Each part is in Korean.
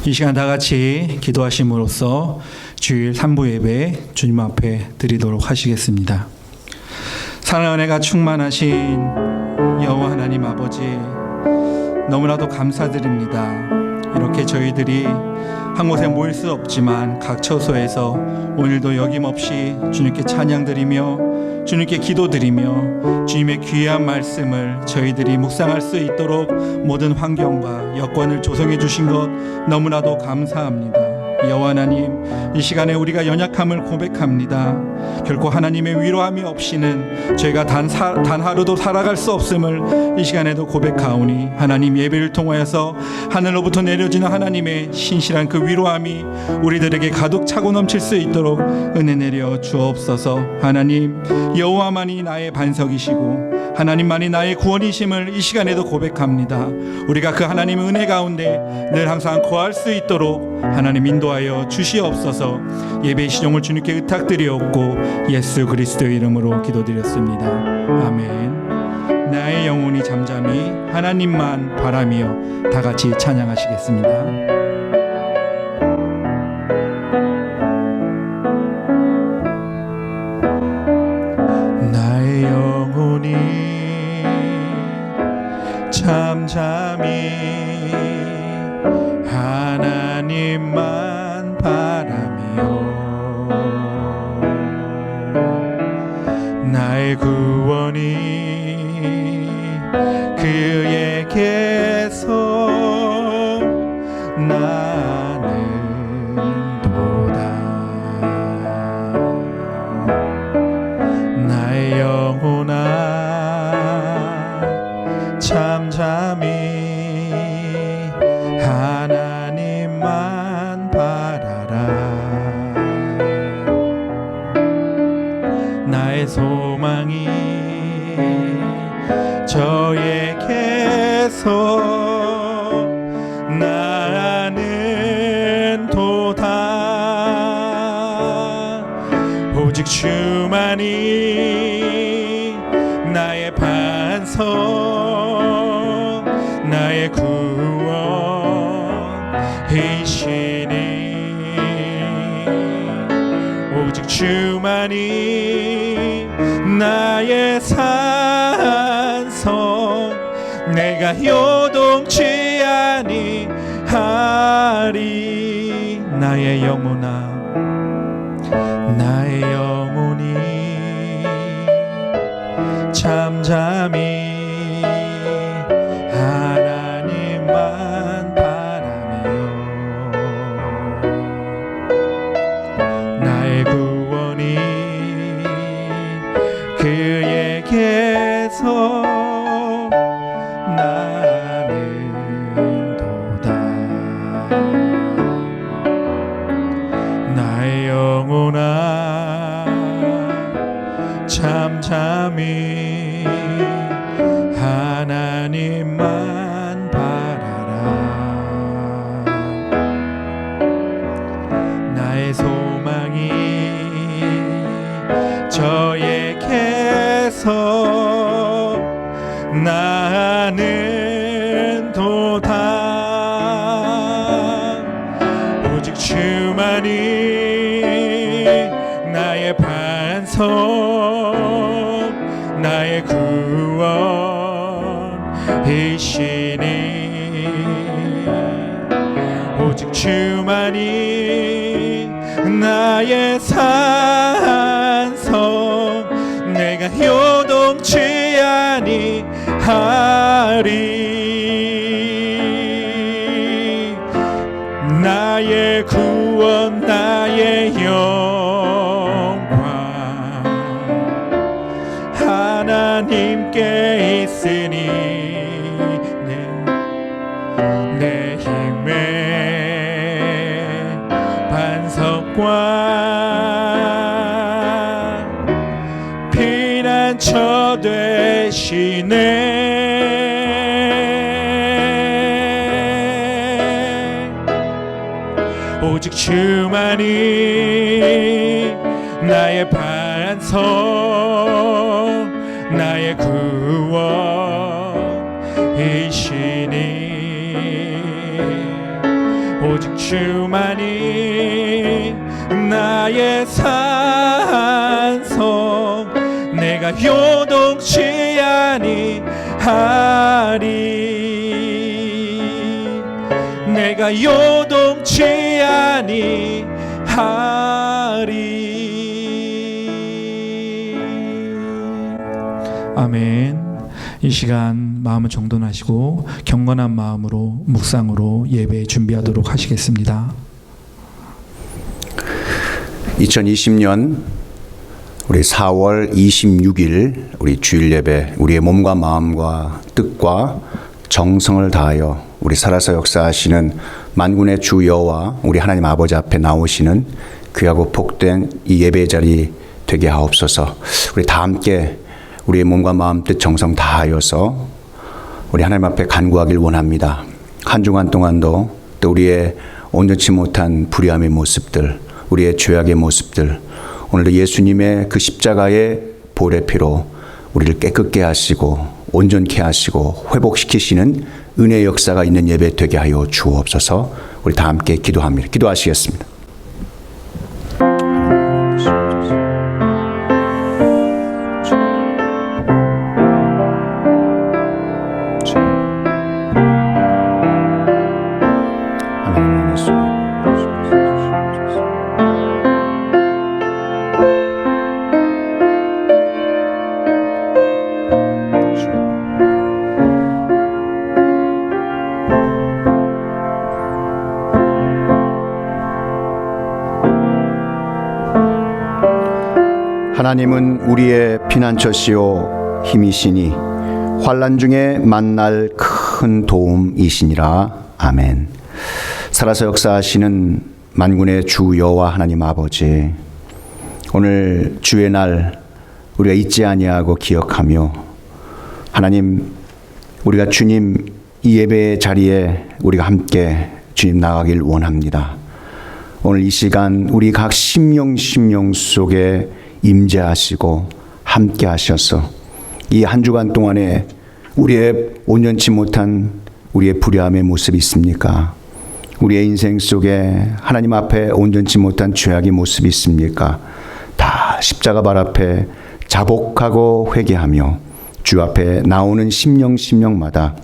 이 시간 다 같이 기도하심으로써 주일 3부 예배 주님 앞에 드리도록 하시겠습니다. 사랑의 은혜가 충만하신 여호와 하나님 아버지, 너무나도 감사드립니다. 이렇게 저희들이 한 곳에 모일 수 없지만 각 처소에서 오늘도 여김없이 주님께 찬양드리며 주님께 기도드리며 주님의 귀한 말씀을 저희들이 묵상할 수 있도록 모든 환경과 여건을 조성해 주신 것 너무나도 감사합니다. 여호와 하나님, 이 시간에 우리가 연약함을 고백합니다. 결코 하나님의 위로함이 없이는 저희가 단 하루도 살아갈 수 없음을 이 시간에도 고백하오니, 하나님 예배를 통하여서 하늘로부터 내려지는 하나님의 신실한 그 위로함이 우리들에게 가득 차고 넘칠 수 있도록 은혜 내려 주옵소서. 하나님, 여호와만이 나의 반석이시고 하나님만이 나의 구원이심을 이 시간에도 고백합니다. 우리가 그 하나님의 은혜 가운데 늘 항상 거할 수 있도록 하나님 인도하여 주시옵소서. 예배의 시종을 주님께 의탁드리옵고 예수 그리스도의 이름으로 기도드렸습니다. 아멘. 나의 영혼이 잠잠히 하나님만 바라며 다 같이 찬양하시겠습니다. 잠잠히 하나님만 바라며 나의 구원이 그에게서 나는 도다. 나의 영혼아 잠잠히 하나님만 바라라. 나의 소망이 저에게서 나는 도다. 오직 주만이 나의 반석, 나의 구원이시니. 오직 주만이 나의 산성, 내가 요동치 아니하리. 나의 영혼아, 나의 영혼이 잠잠히 하나님만 바라며 나의 구원이 그에게서 나는 도다. 나의 영혼아 잠잠히 하나님만 바라라. 나의 소망이 저에게서 나는 도다. 오직 주만이 나의 반석, 나의 구원이시니. 오직 주만이 나의 산성, 내가 요동치 아니하리. 나의 구원, 나의 영광 하나님께 있으니. 내 힘의 반석과 피난처 되시네. 오직 주만이 나의 반석, 나의 구원이시니. 오직 주만이 나의 산성, 내가 요동치 아니하리, 내가 요동치 아니하리. 아멘. 이 시간 마음을 정돈하시고 경건한 마음으로 묵상으로 예배 준비하도록 하시겠습니다. 2020년 우리 4월 26일 우리 주일 예배, 우리의 몸과 마음과 뜻과 정성을 다하여 우리 살아서 역사하시는 만군의 주 여호와 우리 하나님 아버지 앞에 나오시는 귀하고 복된 이 예배 자리 되게 하옵소서. 우리 다 함께 우리의 몸과 마음, 뜻, 정성 다하여서 우리 하나님 앞에 간구하길 원합니다. 한 주간 동안도 또 우리의 온전치 못한 불의함의 모습들, 우리의 죄악의 모습들, 오늘도 예수님의 그 십자가의 보혈의 피로 우리를 깨끗게 하시고 온전케 하시고 회복시키시는 은혜의 역사가 있는 예배 되게 하여 주옵소서. 우리 다 함께 기도합니다. 기도하시겠습니다. 하나님은 우리의 피난처시요 힘이시니 환난 중에 만날 큰 도움이시니라. 아멘. 살아서 역사하시는 만군의 주 여호와 하나님 아버지, 오늘 주의 날 우리가 잊지 아니하고 기억하며 하나님, 우리가 주님 이 예배의 자리에 우리가 함께 주님 나가길 원합니다. 오늘 이 시간 우리 각 심령 속에 임재하시고 함께 하셔서 이 한 주간 동안에 우리의 온전치 못한 우리의 불의함의 모습이 있습니까? 우리의 인생 속에 하나님 앞에 온전치 못한 죄악의 모습이 있습니까? 다 십자가 발 앞에 자복하고 회개하며 주 앞에 나오는 심령마다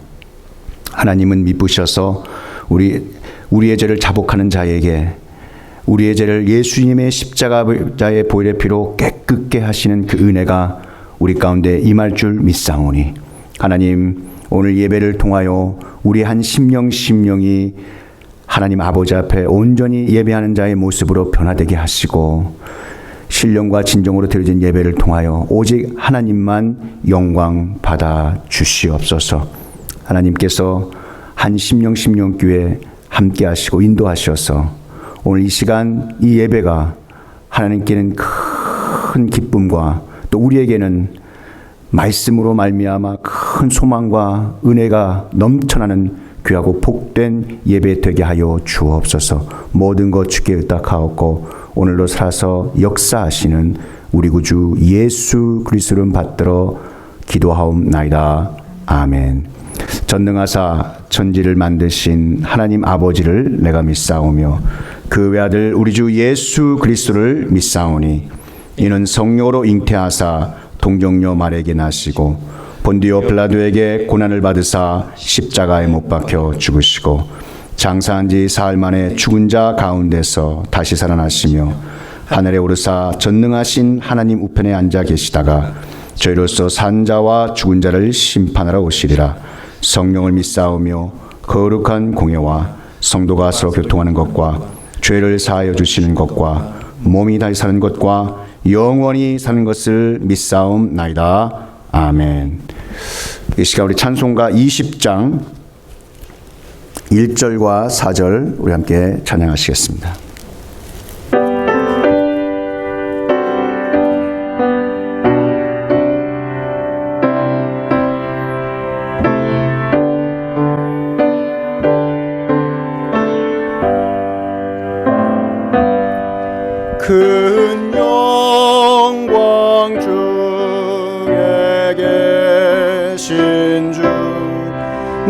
하나님은 미쁘셔서 우리의 죄를 자복하는 자에게 우리의 죄를 예수님의 십자가의 보혈의 피로 깨끗게 하시는 그 은혜가 우리 가운데 임할 줄 믿사오니, 하나님 오늘 예배를 통하여 우리 한 심령이 하나님 아버지 앞에 온전히 예배하는 자의 모습으로 변화되게 하시고, 신령과 진정으로 드려진 예배를 통하여 오직 하나님만 영광 받아 주시옵소서. 하나님께서 한 심령 교회 함께 하시고 인도하셔서 오늘 이 시간 이 예배가 하나님께는 큰 기쁨과 또 우리에게는 말씀으로 말미암아 큰 소망과 은혜가 넘쳐나는 귀하고 복된 예배 되게 하여 주옵소서. 모든 것 주께 의탁하옵고 오늘로 살아서 역사하시는 우리 구주 예수 그리스도를 받들어 기도하옵나이다. 아멘. 전능하사 천지를 만드신 하나님 아버지를 내가 믿사오며 그 외아들 우리 주 예수 그리스도를 믿사오니, 이는 성령으로 잉태하사 동정녀 마리아에게 나시고 본디오 빌라도에게 고난을 받으사 십자가에 못 박혀 죽으시고 장사한 지 사흘 만에 죽은 자 가운데서 다시 살아나시며 하늘에 오르사 전능하신 하나님 우편에 앉아 계시다가 저희로서 산 자와 죽은 자를 심판하러 오시리라. 성령을 믿사오며 거룩한 공예와 성도가 서로 교통하는 것과 죄를 사하여 주시는 것과 몸이 다시 사는 것과 영원히 사는 것을 믿사옵나이다. 아멘. 이 시간 우리 찬송가 20장 1절과 4절 우리 함께 찬양하시겠습니다. 큰 영광 중에 계신 주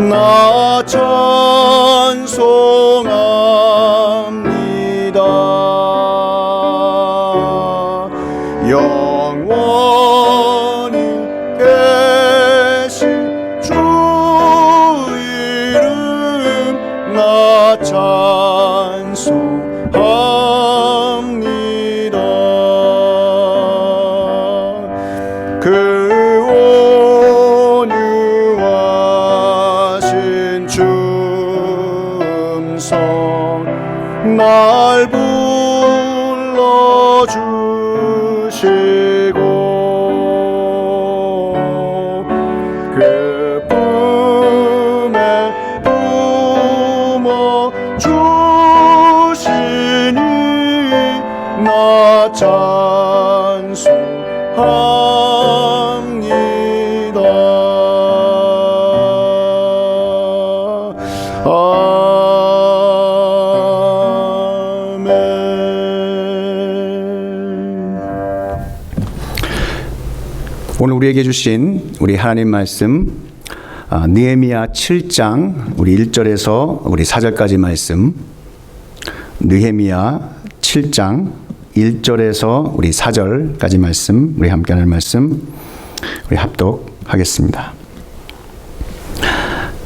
나 찬송하리. 나 찬송합니다. 그 온유하신 춤성 날 불러주시고 그 품에 품어주시니 나 찬송합니다. 오늘 우리에게 주신 우리 하나님 말씀 느헤미야 7장 우리 1절에서 우리 4절까지 말씀, 느헤미야 7장 1절에서 우리 4절까지 말씀, 우리 함께 하는 말씀 우리 합독하겠습니다.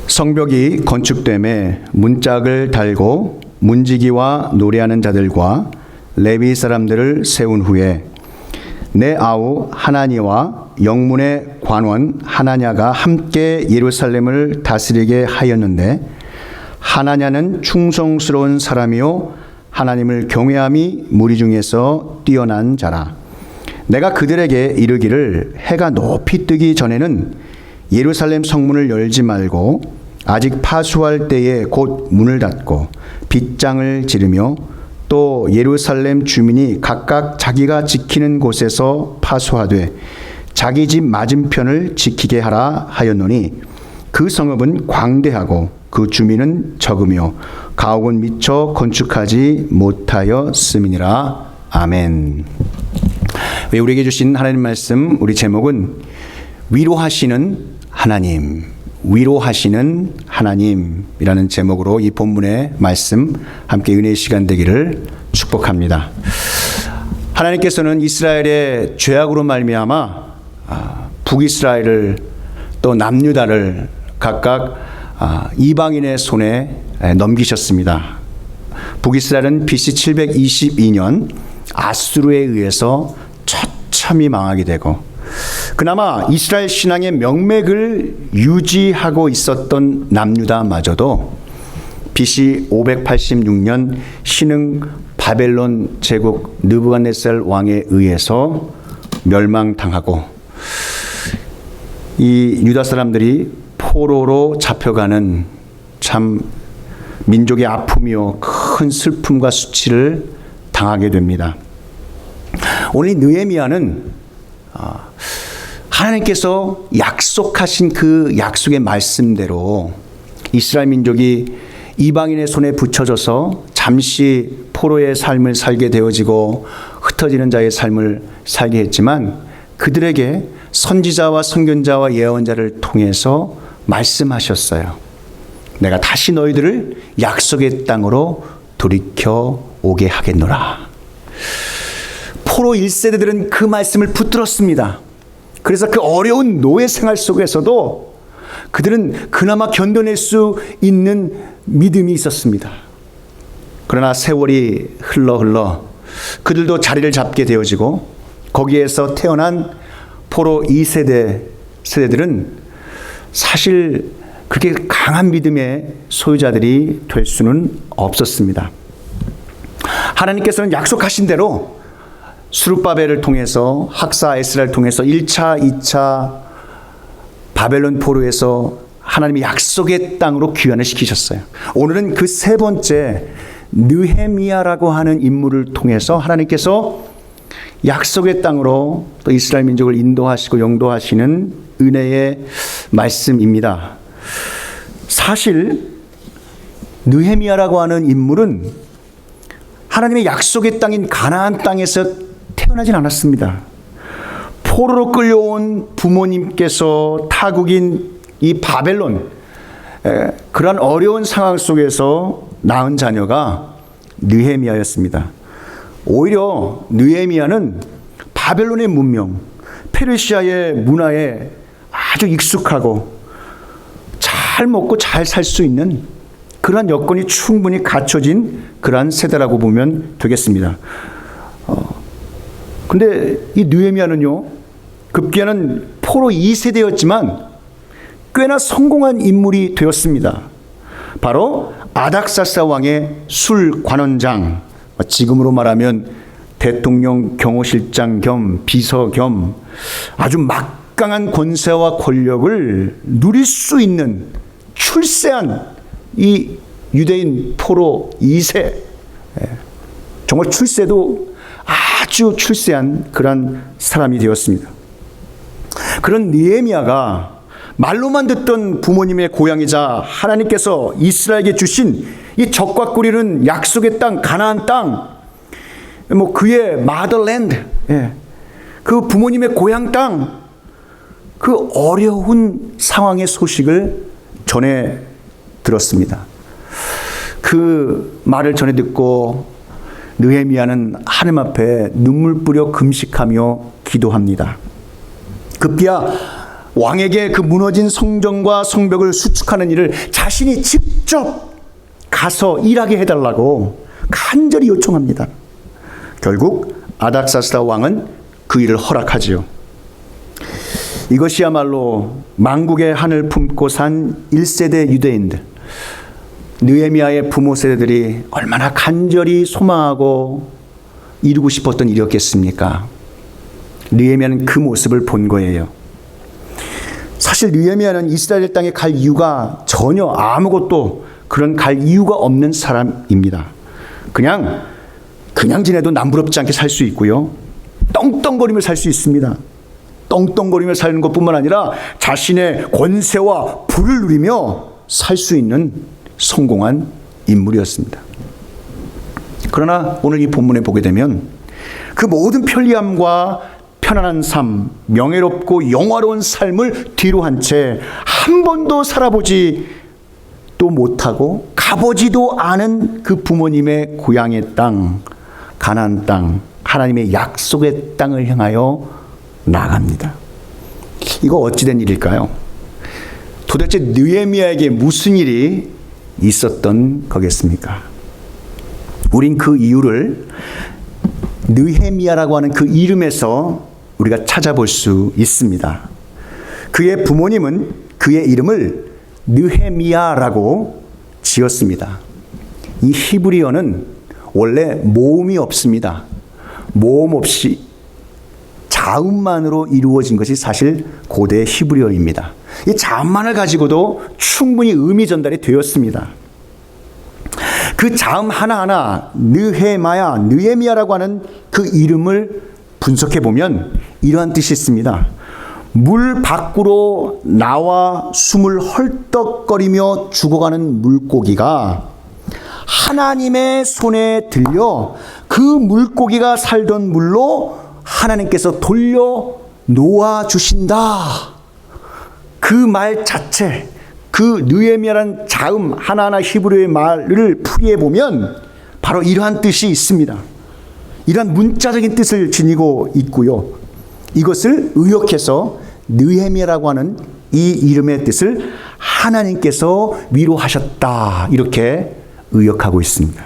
성벽이 건축됨에 문짝을 달고 문지기와 노래하는 자들과 레위 사람들을 세운 후에 내 아우 하나니와 영문의 관원 하나냐가 함께 예루살렘을 다스리게 하였는데, 하나냐는 충성스러운 사람이요 하나님을 경외함이 무리 중에서 뛰어난 자라. 내가 그들에게 이르기를 해가 높이 뜨기 전에는 예루살렘 성문을 열지 말고 아직 파수할 때에 곧 문을 닫고 빗장을 지르며 또 예루살렘 주민이 각각 자기가 지키는 곳에서 파수하되 자기 집 맞은편을 지키게 하라 하였노니, 그 성읍은 광대하고 그 주민은 적으며 가옥은 미처 건축하지 못하였음이니라. 아멘. 우리에게 주신 하나님 말씀, 우리 제목은 위로하시는 하나님, 위로하시는 하나님이라는 제목으로 이 본문의 말씀 함께 은혜의 시간 되기를 축복합니다. 하나님께서는 이스라엘의 죄악으로 말미암아 북이스라엘을 또 남유다를 각각 이방인의 손에 넘기셨습니다. 북이스라엘은 BC 722년 아수르에 의해서 처참히 망하게 되고, 그나마 이스라엘 신앙의 명맥을 유지하고 있었던 남유다마저도 BC 586년 신흥 바벨론 제국 느부갓네살 왕에 의해서 멸망당하고, 이 유다 사람들이 포로로 잡혀가는 참 민족의 아픔이요 큰 슬픔과 수치를 당하게 됩니다. 오늘 이 느헤미야는 하나님께서 약속하신 그 약속의 말씀대로 이스라엘 민족이 이방인의 손에 붙여져서 잠시 포로의 삶을 살게 되어지고 흩어지는 자의 삶을 살게 했지만, 그들에게 선지자와 선견자와 예언자를 통해서 말씀하셨어요. 내가 다시 너희들을 약속의 땅으로 돌이켜 오게 하겠노라. 포로 1세대들은 그 말씀을 붙들었습니다. 그래서 그 어려운 노예 생활 속에서도 그들은 그나마 견뎌낼 수 있는 믿음이 있었습니다. 그러나 세월이 흘러 그들도 자리를 잡게 되어지고, 거기에서 태어난 포로 2세대들은 사실 그렇게 강한 믿음의 소유자들이 될 수는 없었습니다. 하나님께서는 약속하신 대로 스룹바벨을 통해서, 학사 에스라를 통해서 1차, 2차 바벨론 포로에서 하나님이 약속의 땅으로 귀환을 시키셨어요. 오늘은 그 세 번째 느헤미야라고 하는 인물을 통해서 하나님께서 약속의 땅으로 또 이스라엘 민족을 인도하시고 영도하시는 은혜의 말씀입니다. 사실 느헤미야라고 하는 인물은 하나님의 약속의 땅인 가나안 땅에서 태어나진 않았습니다. 포로로 끌려온 부모님께서 타국인 이 바벨론, 그러한 어려운 상황 속에서 낳은 자녀가 느헤미야였습니다. 오히려 느헤미야는 바벨론의 문명, 페르시아의 문화에 아주 익숙하고 잘 먹고 잘 살 수 있는 그러한 여건이 충분히 갖춰진 그러한 세대라고 보면 되겠습니다. 근데 이 느헤미야는요, 급기야는 포로 2세대였지만 꽤나 성공한 인물이 되었습니다. 바로 아닥사스다 왕의 술관원장, 지금으로 말하면 대통령 경호실장 겸 비서 겸 아주 막강한 권세와 권력을 누릴 수 있는 출세한 이 유대인 포로 2세, 정말 출세도 아주 출세한 그런 사람이 되었습니다. 그런 느헤미야가 말로만 듣던 부모님의 고향이자 하나님께서 이스라엘에게 주신 이 적과 꿀이는 약속의 땅, 가나안 땅, 그의 마더랜드, 그 부모님의 고향 땅, 그 어려운 상황의 소식을 전해 들었습니다. 그 말을 전해 듣고 느헤미야는 하나님 앞에 눈물 뿌려 금식하며 기도합니다. 급기야 왕에게 그 무너진 성전과 성벽을 수축하는 일을 자신이 직접 가서 일하게 해달라고 간절히 요청합니다. 결국 아닥사스다 왕은 그 일을 허락하지요. 이것이야말로 만국의 한을 품고 산 1세대 유대인들, 느헤미야의 부모 세대들이 얼마나 간절히 소망하고 이루고 싶었던 일이었겠습니까? 느헤미야는 그 모습을 본 거예요. 사실 느헤미야는 이스라엘 땅에 갈 이유가 전혀 아무것도 그런 갈 이유가 없는 사람입니다. 그냥 지내도 남부럽지 않게 살 수 있고요. 떵떵거리며 살 수 있습니다. 떵떵거리며 사는 것뿐만 아니라 자신의 권세와 부를 누리며 살 수 있는 성공한 인물이었습니다. 그러나 오늘 이 본문에 보게 되면 그 모든 편리함과 편안한 삶, 명예롭고 영화로운 삶을 뒤로 한 채 한 번도 살아보지 또 못하고 가보지도 않은 그 부모님의 고향의 땅, 가나안 땅, 하나님의 약속의 땅을 향하여 나갑니다. 이거 어찌된 일일까요? 도대체 느헤미야에게 무슨 일이 있었던 거겠습니까? 우린 그 이유를 느헤미야라고 하는 그 이름에서 우리가 찾아볼 수 있습니다. 그의 부모님은 그의 이름을 느헤미야라고 지었습니다. 이 히브리어는 원래 모음이 없습니다. 모음 없이 자음만으로 이루어진 것이 사실 고대 히브리어입니다. 이 자음만을 가지고도 충분히 의미 전달이 되었습니다. 그 자음 하나하나 느헤마야, 느헤미야라고 하는 그 이름을 분석해 보면 이러한 뜻이 있습니다. 물 밖으로 나와 숨을 헐떡거리며 죽어가는 물고기가 하나님의 손에 들려 그 물고기가 살던 물로 하나님께서 돌려 놓아주신다. 그 말 자체, 그 느헤미야라는 자음 하나하나 히브리어의 말을 풀이해 보면 바로 이러한 뜻이 있습니다. 이러한 문자적인 뜻을 지니고 있고요. 이것을 의역해서 느헤미야라고 하는 이 이름의 뜻을 하나님께서 위로하셨다, 이렇게 의역하고 있습니다.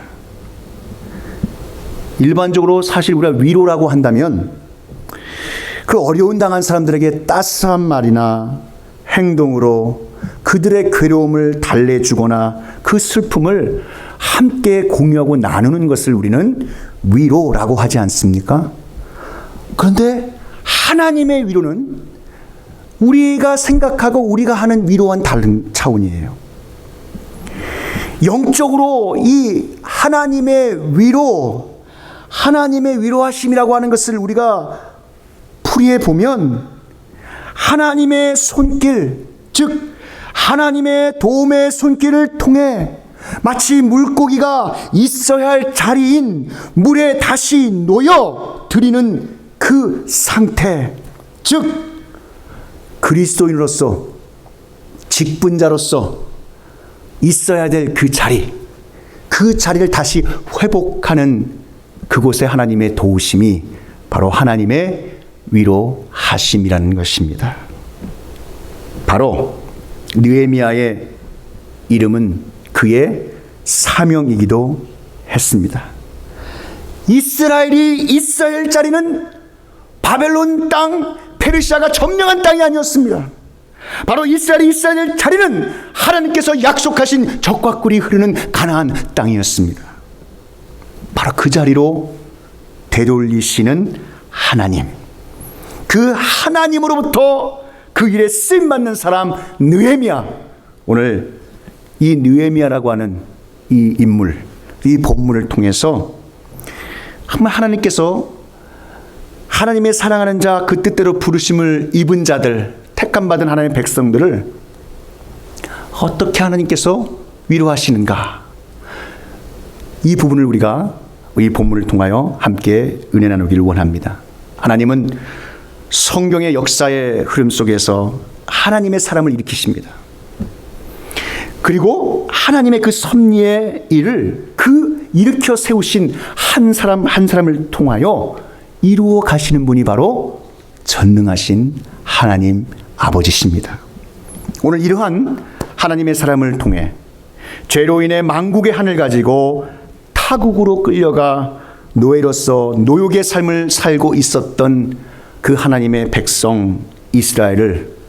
일반적으로 사실 우리가 위로라고 한다면 그 어려운 당한 사람들에게 따스한 말이나 행동으로 그들의 괴로움을 달래주거나 그 슬픔을 함께 공유하고 나누는 것을 우리는 위로라고 하지 않습니까? 그런데 하나님의 위로는 우리가 생각하고 우리가 하는 위로와는 다른 차원이에요. 영적으로 이 하나님의 위로, 하나님의 위로하심이라고 하는 것을 우리가 풀이해 보면 하나님의 손길, 즉 하나님의 도움의 손길을 통해 마치 물고기가 있어야 할 자리인 물에 다시 놓여 드리는 그 상태, 즉 그리스도인으로서 직분자로서 있어야 될 그 자리, 그 자리를 다시 회복하는 그곳에 하나님의 도우심이 바로 하나님의 위로하심이라는 것입니다. 바로 느헤미야의 이름은 그의 사명이기도 했습니다. 이스라엘이 있어야 할 자리는 바벨론 땅, 페르시아가 점령한 땅이 아니었습니다. 바로 이스라엘이 있어야 할 자리는 하나님께서 약속하신 젖과 꿀이 흐르는 가나안 땅이었습니다. 바로 그 자리로 되돌리시는 하나님, 그 하나님으로부터 그 일에 쓰임받는 사람 느헤미야. 오늘 이 느헤미야라고 하는 이 인물, 이 본문을 통해서 정말 하나님께서 하나님의 사랑하는 자, 그 뜻대로 부르심을 입은 자들, 택함받은 하나님의 백성들을 어떻게 하나님께서 위로하시는가, 이 부분을 우리가 이 본문을 통하여 함께 은혜 나누기를 원합니다. 하나님은 성경의 역사의 흐름 속에서 하나님의 사람을 일으키십니다. 그리고 하나님의 그 섭리의 일을 그 일으켜 세우신 한 사람 한 사람을 통하여 이루어 가시는 분이 바로 전능하신 하나님 아버지십니다. 오늘 이러한 하나님의 사람을 통해 죄로 인해 만국의 한을 가지고 타국으로 끌려가 노예로서 노역의 삶을 살고 있었던 그 하나님의 백성 이스라엘을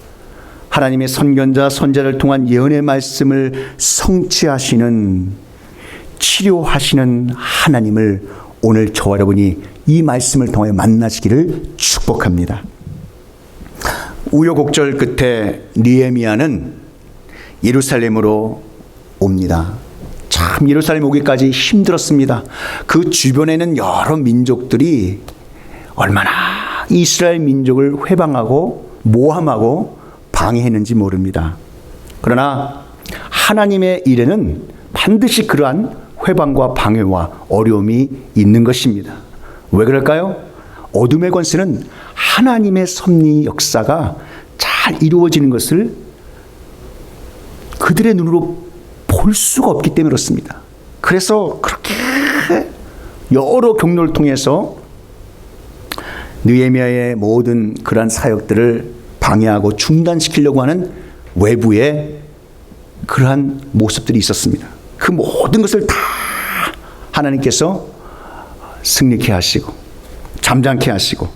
하나님의 선견자 선자를 통한 예언의 말씀을 성취하시는, 치료하시는 하나님을 오늘 저와 여러분이 이 말씀을 통해 만나시기를 축복합니다. 우여곡절 끝에 느헤미야는 예루살렘으로 옵니다. 참 예루살렘 오기까지 힘들었습니다. 그 주변에는 여러 민족들이 얼마나 이스라엘 민족을 회방하고 모함하고 방해했는지 모릅니다. 그러나 하나님의 일에는 반드시 그러한 회방과 방해와 어려움이 있는 것입니다. 왜 그럴까요? 어둠의 권세는 하나님의 섭리 역사가 잘 이루어지는 것을 그들의 눈으로 볼 수가 없기 때문에 그렇습니다. 그래서 그렇게 여러 경로를 통해서 느헤미야의 모든 그러한 사역들을 방해하고 중단시키려고 하는 외부의 그러한 모습들이 있었습니다. 그 모든 것을 다 하나님께서 승리케 하시고 잠잠케 하시고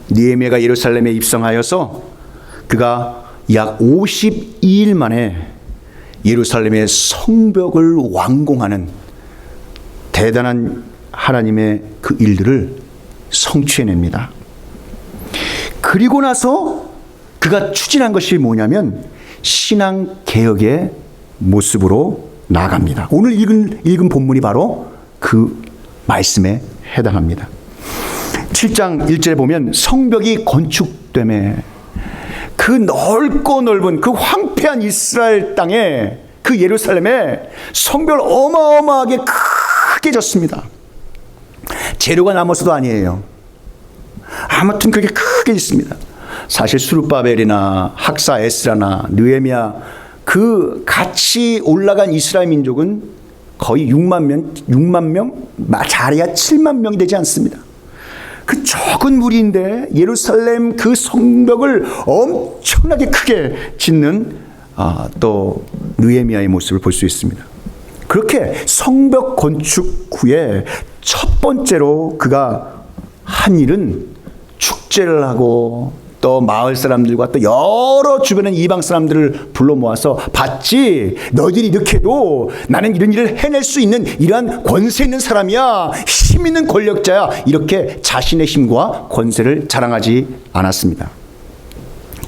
느헤미야가 예루살렘에 입성하여서 그가 약 52일 만에 예루살렘의 성벽을 완공하는 대단한 하나님의 그 일들을 성취해냅니다. 그리고 나서 그가 추진한 것이 뭐냐면 신앙개혁의 모습으로 나아갑니다. 오늘 읽은 본문이 바로 그 말씀에 해당합니다. 7장 1절에 보면 성벽이 건축됨에 그 넓고 넓은 그 황폐한 이스라엘 땅에 그 예루살렘에 성벽을 어마어마하게 크게 졌습니다. 재료가 남아서도 아니에요. 아무튼 그렇게 크게 있습니다. 사실 수르바벨이나 학사 에스라나 느헤미야 그 같이 올라간 이스라엘 민족은 거의 6만 명, 잘해야 7만 명이 되지 않습니다. 그 적은 무리인데 예루살렘 그 성벽을 엄청나게 크게 짓는 또 느헤미야의 모습을 볼 수 있습니다. 그렇게 성벽 건축 후에 첫 번째로 그가 한 일은 축제를 하고 또 마을 사람들과 또 여러 주변의 이방 사람들을 불러 모아서 봤지, 너희들이 이렇게도 나는 이런 일을 해낼 수 있는 이러한 권세 있는 사람이야, 힘 있는 권력자야, 이렇게 자신의 힘과 권세를 자랑하지 않았습니다.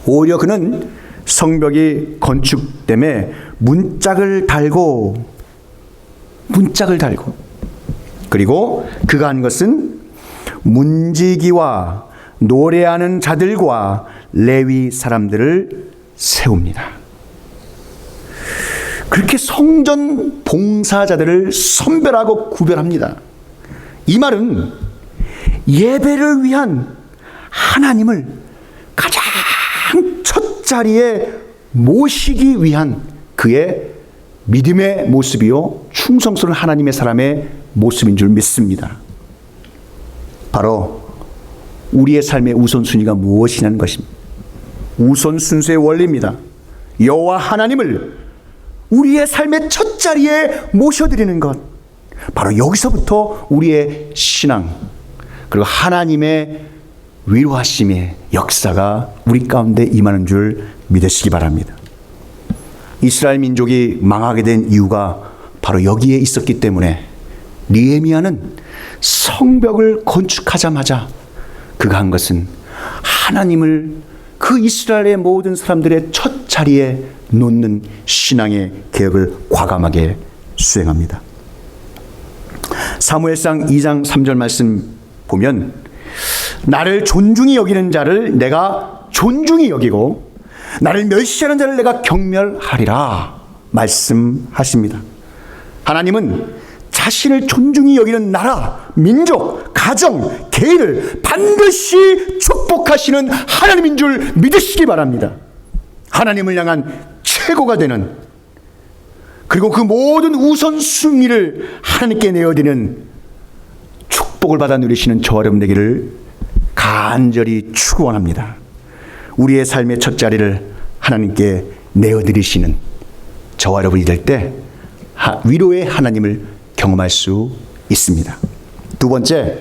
오히려 그는 성벽이 건축됨에 문짝을 달고 그리고 그가 한 것은 문지기와 노래하는 자들과 레위 사람들을 세웁니다. 그렇게 성전 봉사자들을 선별하고 구별합니다. 이 말은 예배를 위한 하나님을 가장 첫 자리에 모시기 위한 그의 믿음의 모습이요 충성스러운 하나님의 사람의 모습인 줄 믿습니다. 바로 우리의 삶의 우선순위가 무엇이냐는 것입니다. 우선순수의 원리입니다. 여호와 하나님을 우리의 삶의 첫 자리에 모셔드리는 것, 바로 여기서부터 우리의 신앙, 그리고 하나님의 위로하심의 역사가 우리 가운데 임하는 줄 믿으시기 바랍니다. 이스라엘 민족이 망하게 된 이유가 바로 여기에 있었기 때문에 느헤미야는 성벽을 건축하자마자 그가 한 것은 하나님을 그 이스라엘의 모든 사람들의 첫 자리에 놓는 신앙의 개혁을 과감하게 수행합니다. 사무엘상 2장 3절 말씀 보면 나를 존중히 여기는 자를 내가 존중히 여기고 나를 멸시하는 자를 내가 경멸하리라 말씀하십니다. 하나님은 자신을 존중히 여기는 나라, 민족, 가정, 개인을 반드시 축복하시는 하나님인 줄 믿으시기 바랍니다. 하나님을 향한 최고가 되는, 그리고 그 모든 우선순위를 하나님께 내어드리는 축복을 받아 누리시는 저와 여러분 되기를 간절히 축원합니다. 우리의 삶의 첫 자리를 하나님께 내어드리시는 저와 여러분이 될 때 위로의 하나님을 경험할 수 있습니다. 두 번째,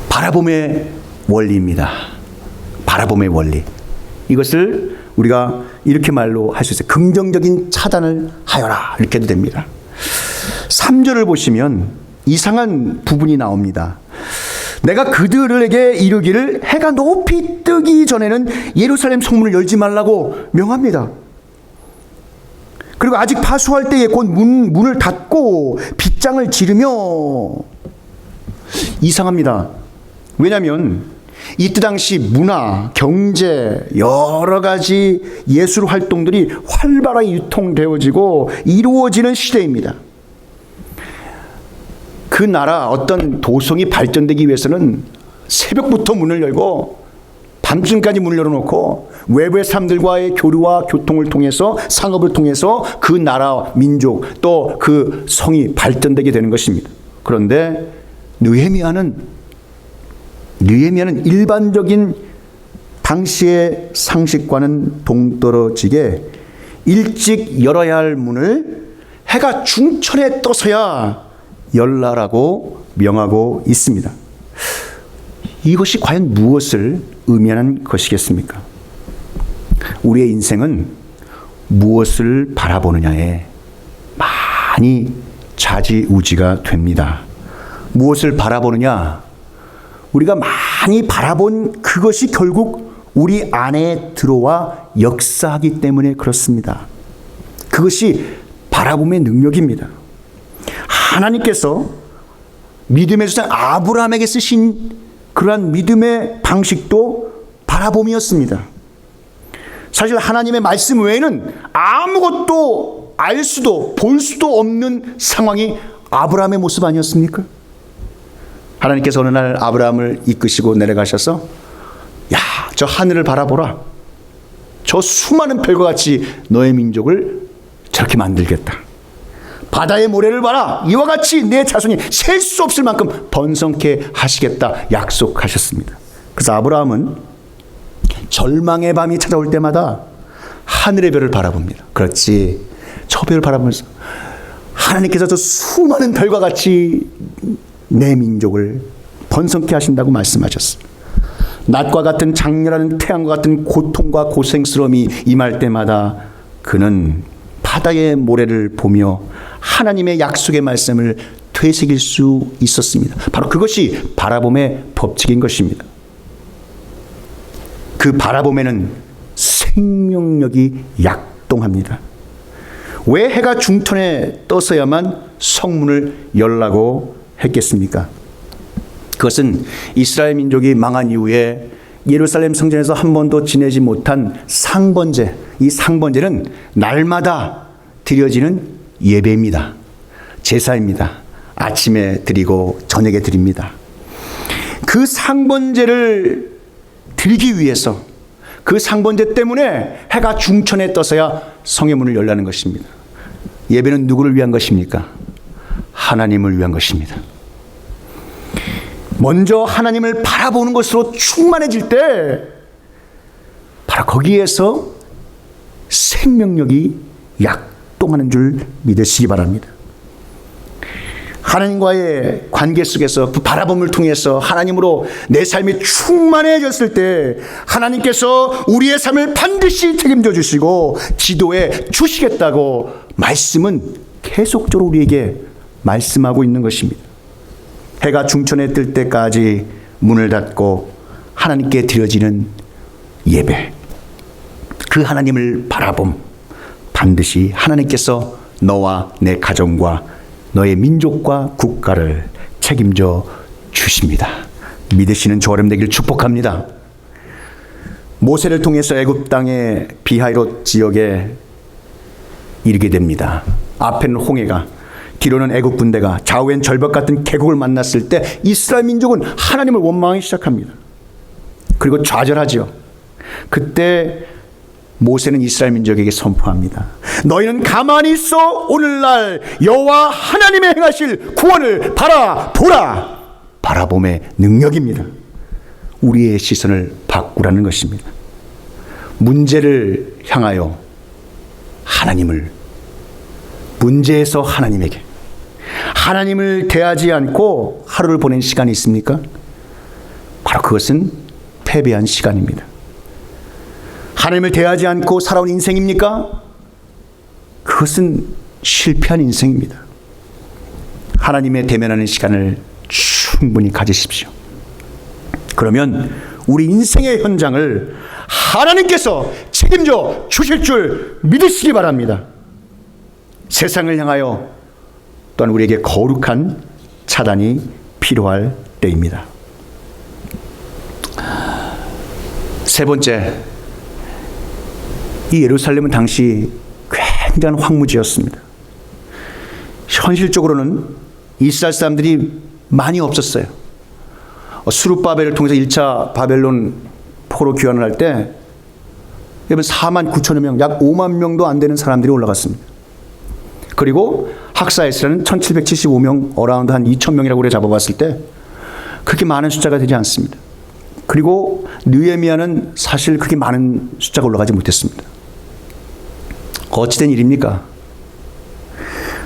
바라봄의 원리입니다. 바라봄의 원리. 이것을 우리가 이렇게 말로 할 수 있어요. 긍정적인 차단을 하여라, 이렇게 해도 됩니다. 3절을 보시면 이상한 부분이 나옵니다. 내가 그들에게 이르기를 해가 높이 뜨기 전에는 예루살렘 성문을 열지 말라고 명합니다. 그리고 아직 파수할 때에 곧 문을 닫고 빗장을 지르며. 이상합니다. 왜냐하면 이때 당시 문화, 경제, 여러 가지 예술 활동들이 활발하게 유통되어지고 이루어지는 시대입니다. 그 나라 어떤 도성이 발전되기 위해서는 새벽부터 문을 열고 밤중까지 문을 열어놓고 외부의 사람들과의 교류와 교통을 통해서, 상업을 통해서 그 나라, 민족, 또 그 성이 발전되게 되는 것입니다. 그런데 느헤미야는 일반적인 당시의 상식과는 동떨어지게 일찍 열어야 할 문을 해가 중천에 떠서야 열라라고 명하고 있습니다. 이것이 과연 무엇을 의미하는 것이겠습니까? 우리의 인생은 무엇을 바라보느냐에 많이 좌지우지가 됩니다. 무엇을 바라보느냐? 우리가 많이 바라본 그것이 결국 우리 안에 들어와 역사하기 때문에 그렇습니다. 그것이 바라봄의 능력입니다. 하나님께서 믿음의 조상 아브라함에게 쓰신 그러한 믿음의 방식도 바라봄이었습니다. 사실 하나님의 말씀 외에는 아무것도 알 수도 볼 수도 없는 상황이 아브라함의 모습 아니었습니까? 하나님께서 어느 날 아브라함을 이끄시고 내려가셔서 야, 저 하늘을 바라보라. 저 수많은 별과 같이 너의 민족을 저렇게 만들겠다. 바다의 모래를 봐라. 이와 같이 내 자손이 셀 수 없을 만큼 번성케 하시겠다 약속하셨습니다. 그래서 아브라함은 절망의 밤이 찾아올 때마다 하늘의 별을 바라봅니다. 그렇지. 저 별을 바라보면서 하나님께서 저 수많은 별과 같이 내 민족을 번성케 하신다고 말씀하셨어요. 낮과 같은 장렬한 태양과 같은 고통과 고생스러움이 임할 때마다 그는 바다의 모래를 보며 하나님의 약속의 말씀을 되새길 수 있었습니다. 바로 그것이 바라봄의 법칙인 것입니다. 그 바라봄에는 생명력이 약동합니다. 왜 해가 중천에 떠서야만 성문을 열라고 했겠습니까? 그것은 이스라엘 민족이 망한 이후에 예루살렘 성전에서 한 번도 지내지 못한 상번제, 이 상번제는 날마다 드려지는 예배입니다. 제사입니다. 아침에 드리고 저녁에 드립니다. 그 상번제를 드리기 위해서, 그 상번제 때문에 해가 중천에 떠서야 성의 문을 열라는 것입니다. 예배는 누구를 위한 것입니까? 하나님을 위한 것입니다. 먼저 하나님을 바라보는 것으로 충만해질 때 바로 거기에서 생명력이 약동하는 줄 믿으시기 바랍니다. 하나님과의 관계 속에서 그 바라봄을 통해서 하나님으로 내 삶이 충만해졌을 때 하나님께서 우리의 삶을 반드시 책임져 주시고 지도해 주시겠다고 말씀은 계속적으로 우리에게 말씀하고 있는 것입니다. 해가 중천에 뜰 때까지 문을 닫고 하나님께 드려지는 예배, 그 하나님을 바라봄, 반드시 하나님께서 너와 내 가정과 너의 민족과 국가를 책임져 주십니다. 믿으시는 저와 여러분 되기를 축복합니다. 모세를 통해서 애굽 땅의 비하이롯 지역에 이르게 됩니다. 앞에는 홍해가, 뒤로는 애굽 군대가, 좌우엔 절벽 같은 계곡을 만났을 때 이스라엘 민족은 하나님을 원망하기 시작합니다. 그리고 좌절하죠. 그때 모세는 이스라엘 민족에게 선포합니다. 너희는 가만히 있어 오늘날 여호와 하나님의 행하실 구원을 바라보라. 바라봄의 능력입니다. 우리의 시선을 바꾸라는 것입니다. 문제를 향하여 하나님을, 문제에서 하나님에게, 하나님을 대하지 않고 하루를 보낸 시간이 있습니까? 바로 그것은 패배한 시간입니다. 하나님을 대하지 않고 살아온 인생입니까? 그것은 실패한 인생입니다. 하나님의 대면하는 시간을 충분히 가지십시오. 그러면 우리 인생의 현장을 하나님께서 책임져 주실 줄 믿으시기 바랍니다. 세상을 향하여 또한 우리에게 거룩한 차단이 필요할 때입니다. 세 번째, 이 예루살렘은 당시 굉장한 황무지였습니다. 현실적으로는 이스라엘 사람들이 많이 없었어요. 스룹바벨을 통해서 1차 바벨론 포로 귀환을 할 때 4만 9천여 명, 약 5만 명도 안 되는 사람들이 올라갔습니다. 그리고 학사에스라는 1775명, 어라운드 한 2천 명이라고 우리가 잡아봤을 때 그렇게 많은 숫자가 되지 않습니다. 그리고 느헤미야는 사실 그렇게 많은 숫자가 올라가지 못했습니다. 어찌된 일입니까?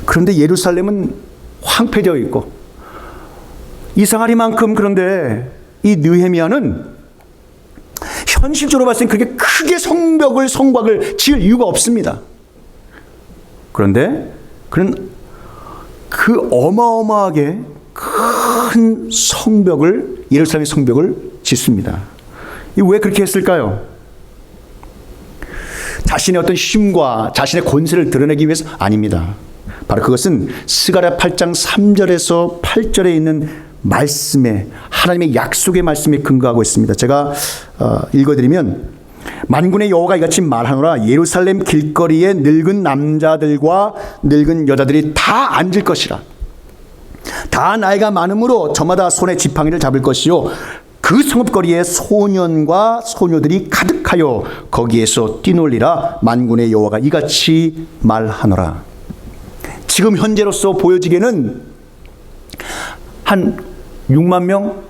그런데 예루살렘은 황폐되어 있고 이상하리만큼, 그런데 이 느헤미야는 현실적으로 봤을 때 그렇게 크게 성곽을 지을 이유가 없습니다. 그런데 그는 그 어마어마하게 큰 성벽을, 예루살렘의 성벽을 짓습니다. 왜 그렇게 했을까요? 자신의 어떤 힘과 자신의 권세를 드러내기 위해서 아닙니다. 바로 그것은 스가랴 8장 3절에서 8절에 있는 말씀에, 하나님의 약속의 말씀에 근거하고 있습니다. 제가 읽어드리면, 만군의 여호와가 이같이 말하노라. 예루살렘 길거리에 늙은 남자들과 늙은 여자들이 다 앉을 것이라. 다 나이가 많으므로 저마다 손에 지팡이를 잡을 것이요, 그 성읍거리에 소년과 소녀들이 가득하여 거기에서 뛰놀리라. 만군의 여호와가 이같이 말하노라. 지금 현재로서 보여지기에는 한 6만 명,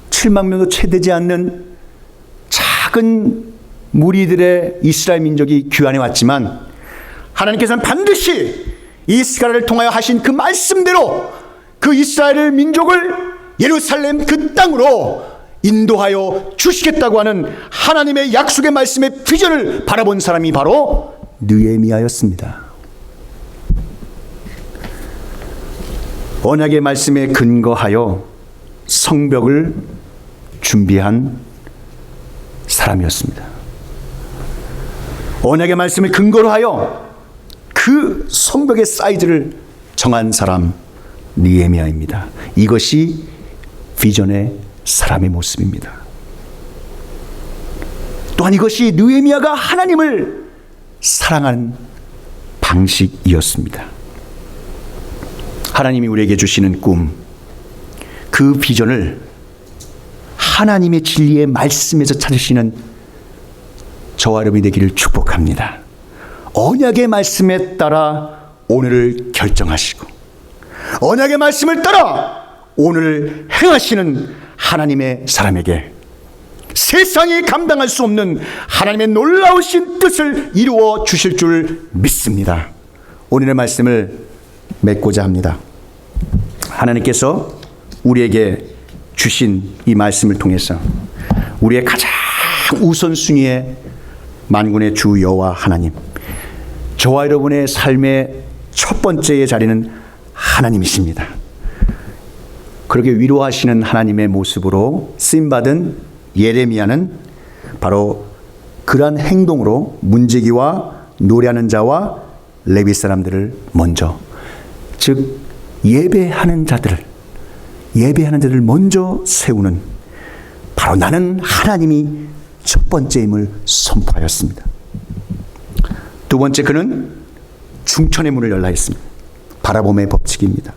7만 명도 채 되지 않는 작은 무리들의 이스라엘 민족이 귀환해 왔지만, 하나님께서는 반드시 이 스가랴를 통하여 하신 그 말씀대로 그 이스라엘 민족을 예루살렘 그 땅으로 인도하여 주시겠다고 하는 하나님의 약속의 말씀의 비전을 바라본 사람이 바로 느헤미야였습니다. 언약의 말씀에 근거하여 성벽을 준비한 사람이었습니다. 언약의 말씀을 근거로 하여 그 성벽의 사이즈를 정한 사람, 느헤미야입니다. 이것이 비전의 사람의 모습입니다. 또한 이것이 느헤미야가 하나님을 사랑하는 방식이었습니다. 하나님이 우리에게 주시는 꿈, 그 비전을 하나님의 진리의 말씀에서 찾으시는 저와 여러분이 되기를 축복합니다. 언약의 말씀에 따라 오늘을 결정하시고 언약의 말씀을 따라 오늘을 행하시는 하나님의 사람에게 세상이 감당할 수 없는 하나님의 놀라우신 뜻을 이루어 주실 줄 믿습니다. 오늘의 말씀을 맺고자 합니다. 하나님께서 우리에게 주신 이 말씀을 통해서 우리의 가장 우선순위의 만군의 주 여호와 하나님, 저와 여러분의 삶의 첫 번째의 자리는 하나님이십니다. 그렇게 위로하시는 하나님의 모습으로 쓰임받은 예레미야는 바로 그러한 행동으로 문지기와 노래하는 자와 레위 사람들을 먼저, 즉 예배하는 자들을 먼저 세우는, 바로 나는 하나님이 첫 번째임을 선포하였습니다. 두 번째, 그는 중천의 문을 열라 했습니다. 바라봄의 법칙입니다.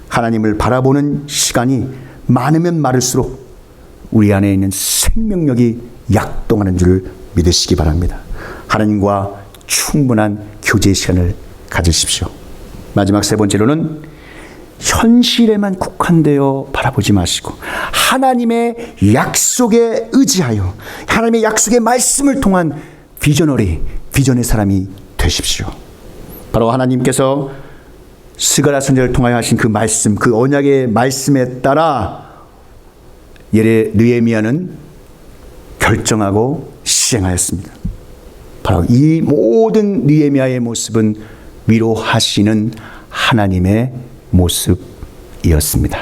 하나님을 바라보는 시간이 많으면 많을수록 우리 안에 있는 생명력이 약동하는 줄 믿으시기 바랍니다. 하나님과 충분한 교제 시간을 가지십시오. 마지막 세 번째로는 현실에만 국한되어 바라보지 마시고 하나님의 약속에 의지하여 하나님의 약속의 말씀을 통한 비전의 사람이 되십시오. 바로 하나님께서 스가랴 선지자를 통하여 하신 그 말씀, 그 언약의 말씀에 따라 느헤미야는 결정하고 시행하였습니다. 바로 이 모든 느헤미야의 모습은 위로하시는 하나님의 모습이었습니다.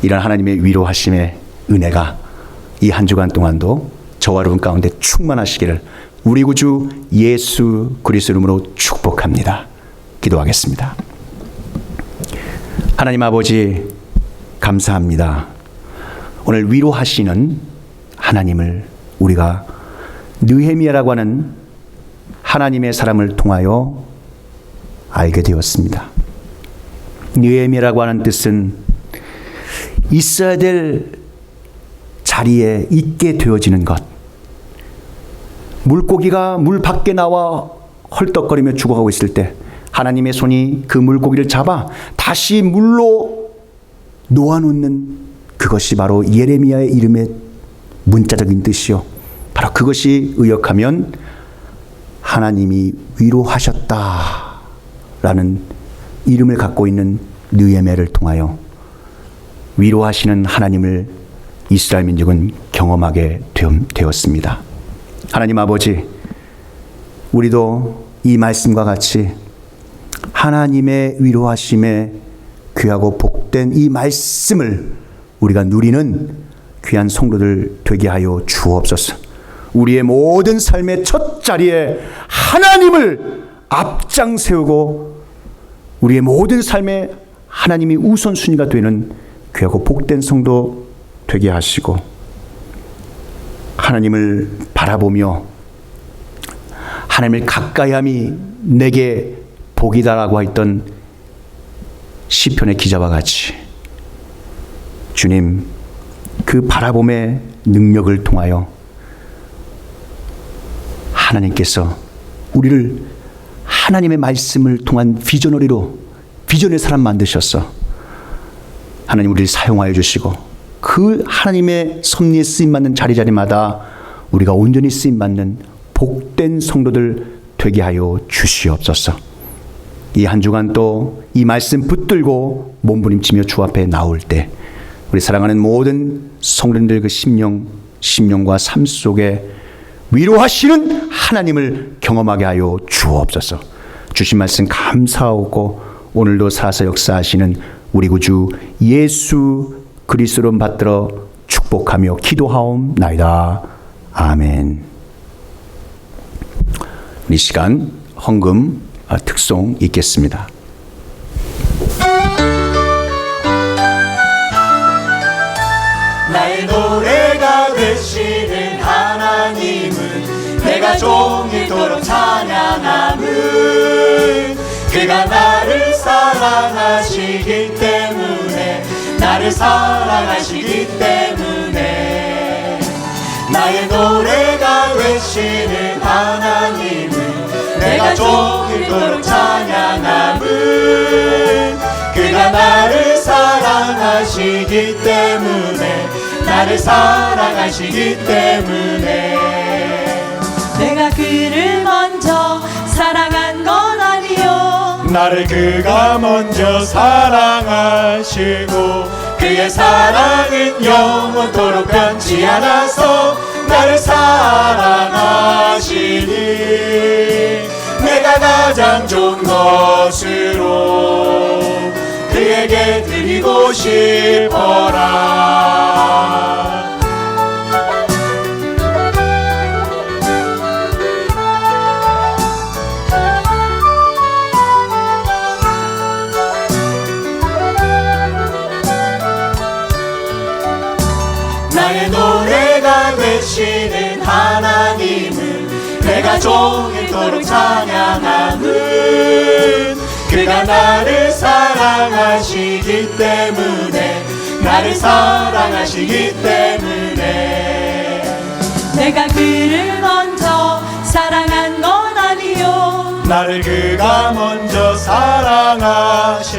이런 하나님의 위로하심의 은혜가 이 한 주간 동안도 저와 여러분 가운데 충만하시기를 우리 구주 예수 그리스도 이름으로 축복합니다. 기도하겠습니다. 하나님 아버지, 감사합니다. 오늘 위로하시는 하나님을 우리가 느헤미야라고 하는 하나님의 사람을 통하여 알게 되었습니다. 느헤미야라고 하는 뜻은 있어야 될 자리에 있게 되어지는 것. 물고기가 물 밖에 나와 헐떡거리며 죽어가고 있을 때 하나님의 손이 그 물고기를 잡아 다시 물로 놓아놓는 그것이 바로 예레미야의 이름의 문자적인 뜻이요, 바로 그것이 의역하면 하나님이 위로하셨다라는 이름을 갖고 있는 느헤미야를 통하여 위로하시는 하나님을 이스라엘 민족은 경험하게 되었습니다. 하나님 아버지, 우리도 이 말씀과 같이 하나님의 위로하심에 귀하고 복된 이 말씀을 우리가 누리는 귀한 성도들 되게 하여 주옵소서. 우리의 모든 삶의 첫 자리에 하나님을 앞장 세우고 우리의 모든 삶에 하나님이 우선순위가 되는 귀하고 복된 성도 되게 하시고, 하나님을 바라보며 하나님을 가까이함이 내게 복이다라고 했던 시편의 기자와 같이 주님, 그 바라봄의 능력을 통하여 하나님께서 우리를 하나님의 말씀을 통한 비전의 사람 만드셨어. 하나님 우리를 사용하여 주시고 그 하나님의 섭리에 쓰임받는 자리마다 우리가 온전히 쓰임받는 복된 성도들 되게 하여 주시옵소서. 이 한 주간 또 이 말씀 붙들고 몸부림치며 주 앞에 나올 때 우리 사랑하는 모든 성도님들 그 심령과 삶 속에 위로하시는 하나님을 경험하게 하여 주옵소서. 주신 말씀 감사하고 오늘도 살아서 역사하시는 우리 구주 예수 그리스도로 받들어 축복하며 기도하옵나이다. 아멘. 이 시간 헌금 특송 읽겠습니다. 나의 노래가 되시는 하나님은 내가 종일토록 찬양함은 그가 나를 사랑하시기 때문에, 나를 사랑하시기 때문에. 나의 노래가 되시는 하나님은 내가 종일토록 찬양함은 그가 나를 사랑하시기 때문에, 나를 사랑하시기 때문에 내가 그를 먼저 사랑한 건 아니요 나를 그가 먼저 사랑하시고 그의 사랑은 영원토록 변치 않아서 나를 사랑하시니 내가 가장 좋은 것으로 그에게 드리고 싶어라. 나의 노래가 되시는 하나님을 내가 종일토록 찬양함은 그가 나를 사랑하시기 때문에 나를 사랑하시기 때문에 내가 그를 먼저 사랑한 건 아니요 나를 그가 먼저 사랑하시고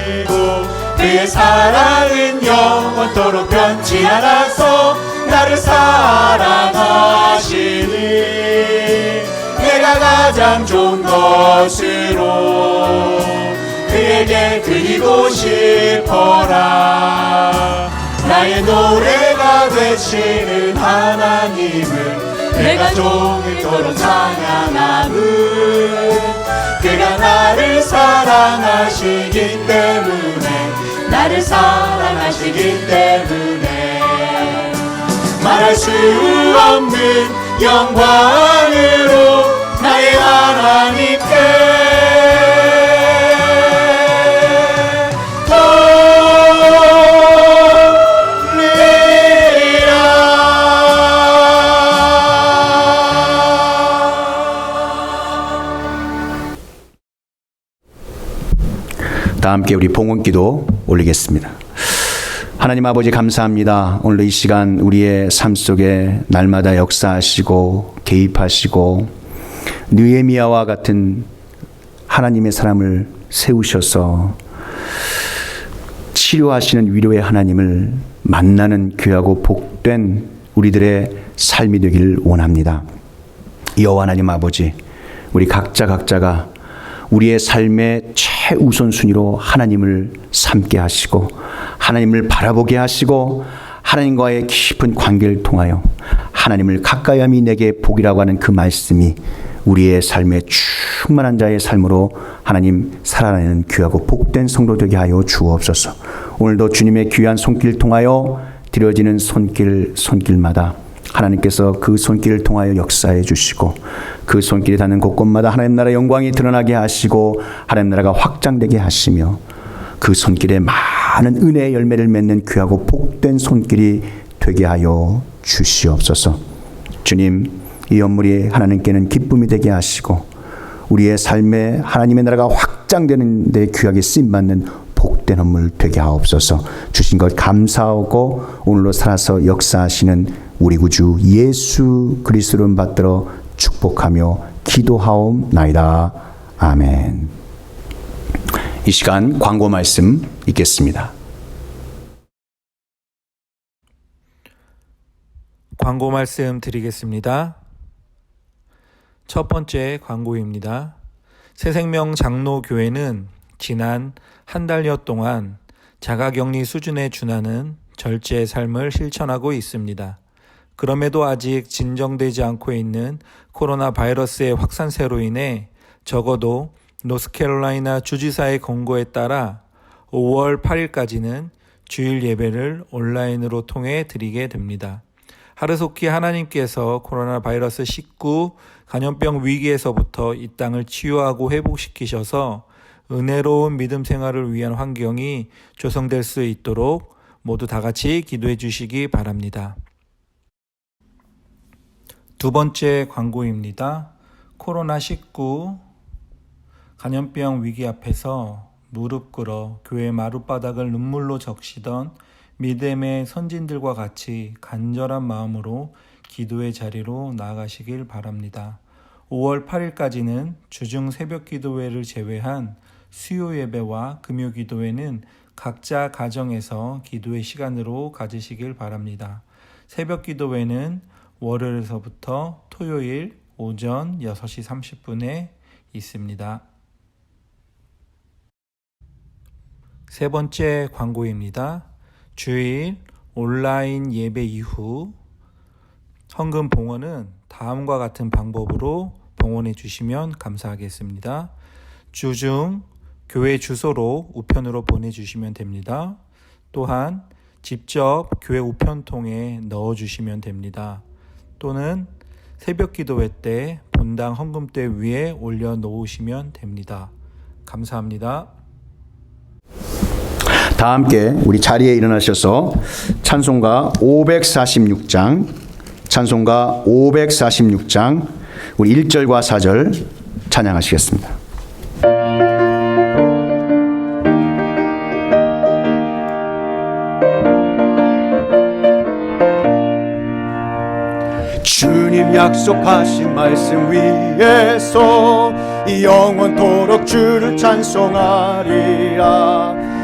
그의 사랑은 영원토록 변치 않아서 나를 사랑하시니 내가 가장 좋은 것으로 그에게 드리고 싶어라. 나의 노래가 되시는 하나님을 내가 종일토록 찬양함은 그가 나를 사랑하시기 때문에 나를 사랑하시기 때문에 말할 수 없는 영광으로 나의 하나님께 다 함께 우리 봉헌기도 올리겠습니다. 하나님 아버지 감사합니다. 오늘 이 시간 우리의 삶 속에 날마다 역사하시고 개입하시고 느헤미야와 같은 하나님의 사람을 세우셔서 치료하시는 위로의 하나님을 만나는 귀하고 복된 우리들의 삶이 되길 원합니다. 여호와 하나님 아버지, 우리 각자가 우리의 삶의 최우선순위로 하나님을 삼게 하시고 하나님을 바라보게 하시고 하나님과의 깊은 관계를 통하여 하나님을 가까이함이 내게 복이라고 하는 그 말씀이 우리의 삶에 충만한 자의 삶으로 하나님 살아내는 귀하고 복된 성도 되게 하여 주옵소서. 오늘도 주님의 귀한 손길을 통하여 드려지는 손길마다 하나님께서 그 손길을 통하여 역사해 주시고 그 손길이 닿는 곳곳마다 하나님 나라의 영광이 드러나게 하시고 하나님 나라가 확장되게 하시며 그 손길에 많은 은혜의 열매를 맺는 귀하고 복된 손길이 되게 하여 주시옵소서. 주님, 이 연물이 하나님께는 기쁨이 되게 하시고 우리의 삶에 하나님의 나라가 확장되는 데 귀하게 쓰임받는 복된 헌물 되게 하옵소서. 주신 것 감사하고 오늘로 살아서 역사하시는 우리 구주 예수 그리스도를 받들어 축복하며 기도하옵나이다. 아멘. 이 시간 광고 말씀 읽겠습니다. 광고 말씀 드리겠습니다. 첫 번째 광고입니다. 새생명 장로교회는 지난 한 달여 동안 자가격리 수준에 준하는 절제의 삶을 실천하고 있습니다. 그럼에도 아직 진정되지 않고 있는 코로나 바이러스의 확산세로 인해 적어도 노스캐롤라이나 주지사의 권고에 따라 5월 8일까지는 주일 예배를 온라인으로 통해 드리게 됩니다. 하루속히 하나님께서 코로나 바이러스 19 감염병 위기에서부터 이 땅을 치유하고 회복시키셔서 은혜로운 믿음 생활을 위한 환경이 조성될 수 있도록 모두 다 같이 기도해 주시기 바랍니다. 두 번째 광고입니다. 코로나19 감염병 위기 앞에서 무릎 꿇어 교회 마룻바닥을 눈물로 적시던 믿음의 선진들과 같이 간절한 마음으로 기도의 자리로 나아가시길 바랍니다. 5월 8일까지는 주중 새벽 기도회를 제외한 수요 예배와 금요 기도회는 각자 가정에서 기도의 시간으로 가지시길 바랍니다. 새벽 기도회는 월요일서부터 토요일 오전 6시 30분에 있습니다. 세 번째 광고입니다. 주일 온라인 예배 이후 헌금 봉헌은 다음과 같은 방법으로 봉헌해 주시면 감사하겠습니다. 주중 교회 주소로 우편으로 보내주시면 됩니다. 또한 직접 교회 우편통에 넣어주시면 됩니다. 또는 새벽 기도회 때 본당 헌금대 위에 올려놓으시면 됩니다. 감사합니다. 다 함께 우리 자리에 일어나셔서 찬송가 546장 우리 1절과 4절 찬양하시겠습니다. 주님 약속하신 말씀 위에서 영원토록 주를 찬송하리라.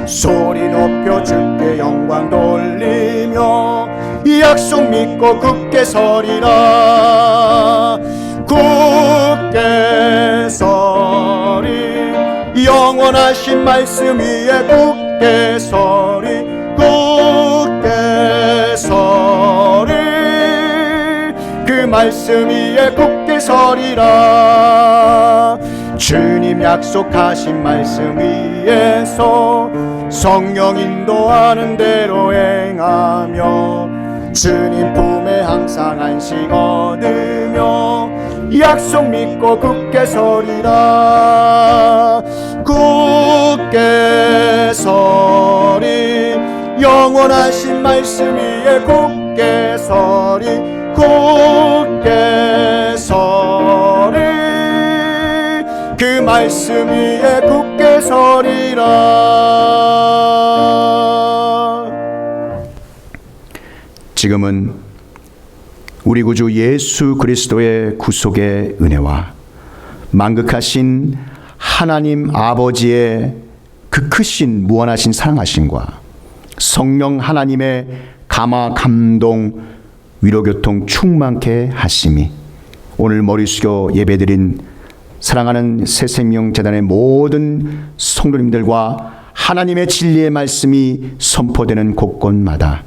소리 높여 주께 영광 돌리며 이 약속 믿고 굳게 서리라. 굳게 서리 영원하신 말씀 위에 굳게 서리 굳게 서리 그 말씀 위에 굳게 서리라. 주님 약속하신 말씀 위에서 성령 인도하는 대로 행하며 주님 품에 항상 안식 얻으며 약속 믿고 굳게 서리라. 굳게 서리 영원하신 말씀 위에 굳게 서리 굳게 서리 그 말씀 위에 굳게 서리라. 지금은 우리 구주 예수 그리스도의 구속의 은혜와 만극하신 하나님 아버지의 그 크신 무한하신 사랑하심과 성령 하나님의 감화 감동 위로교통 충만케 하심이 오늘 머리 숙여 예배드린 사랑하는 새생명재단의 모든 성도님들과 하나님의 진리의 말씀이 선포되는 곳곳마다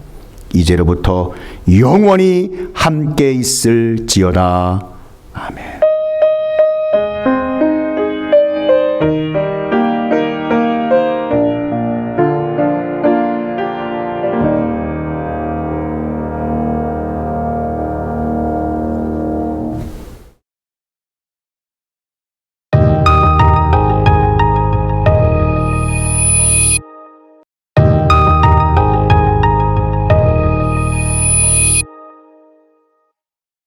이제로부터 영원히 함께 있을지어다. 아멘.